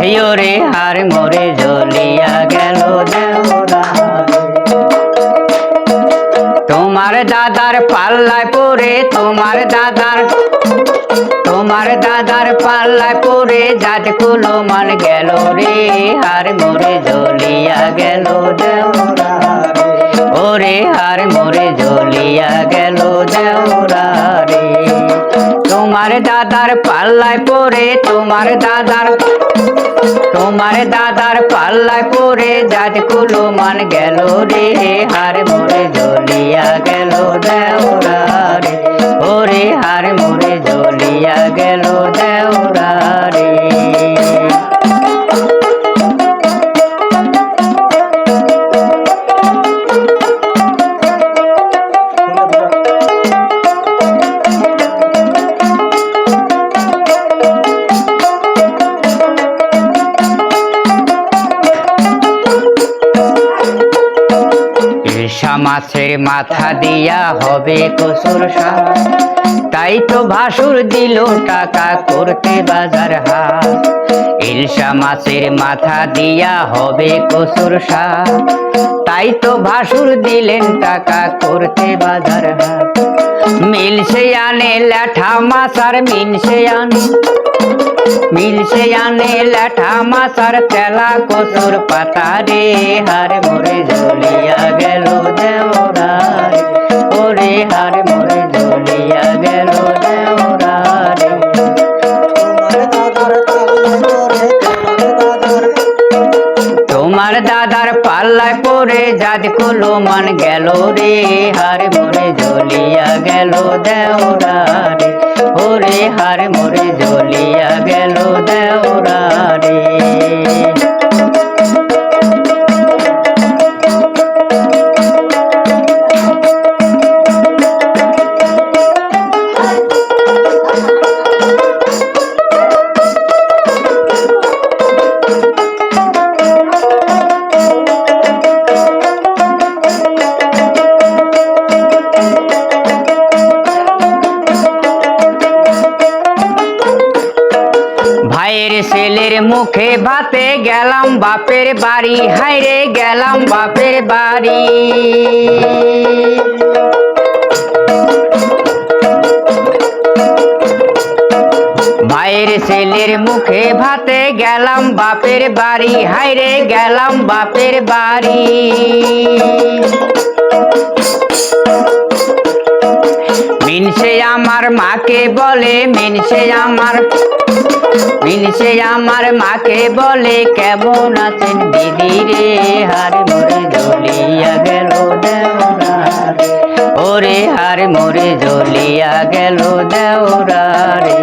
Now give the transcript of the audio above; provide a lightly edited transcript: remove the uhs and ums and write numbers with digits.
ওরে হার মোরে জ্বলিয়া গেল দেওরা। তোমার দাদার পাল্লায় পড়ে তোমার দাদার পাল্লায় পড়ে জাত কুলো মান গেল রে হার মোরে জ্বলিয়া গেল দেওরা। ওরে হার মোরে জ্বলিয়া গেল দেওরা রে। তোমার দাদার পাল্লায় পড়ে তোমার দাদার পাল্লায় পড়ে জাত কুলো মান গেল রে হার মোরে জ্বলিয়া গেল দেওরা রে। ওরে হার মোরে জ্বলিয়া গেল দেওরা রে। ইলশা মাছের মাথা দিয়া হবে কসুর শাক, তাই তো ভাসুর দিল টাকা করতে বাজার হাট। ইলশা মাছের মাথা দিয়া হবে কসুর শাক, তাই তো ভাসুর দিলেন টাকা করতে বাজার হাট। মিলছে আনে ল্যাঠা মাছ আর মিলছে আনে ল্যাঠা মাছ আর তেলা কসুর পাতা রে হার মোরে জ্বলিয়া গেল দেওরা রে। ওরে হার মোরে জ্বলিয়া গেল দেওরা রে। তোমার দাদার পাল্লায় পড়ে জাত কুলো মান গেল রে হার মোরে জ্বলিয়া গেল দেওরা রে। ওরে হার মোরে জ্বলিয়া গেল দেওরা রে। ভাইয়ের ছেলের মুখে ভাতে গেলাম বাপের বাড়ি, হাইরে গেলাম বাপের বাড়ি। ভাইয়ের ছেলের মুখে ভাতে গেলাম বাপের বাড়ি, হাইরে গেলাম বাপের বাড়ি। মিনসে আমার মাকে বলে মিনসে আমার মাকে বলে কেমন আছেন দিদি রে হার মোরে জ্বলিয়া গেল দেওরা রে। ওরে হার মোরে জ্বলিয়া গেল দেওরা রে।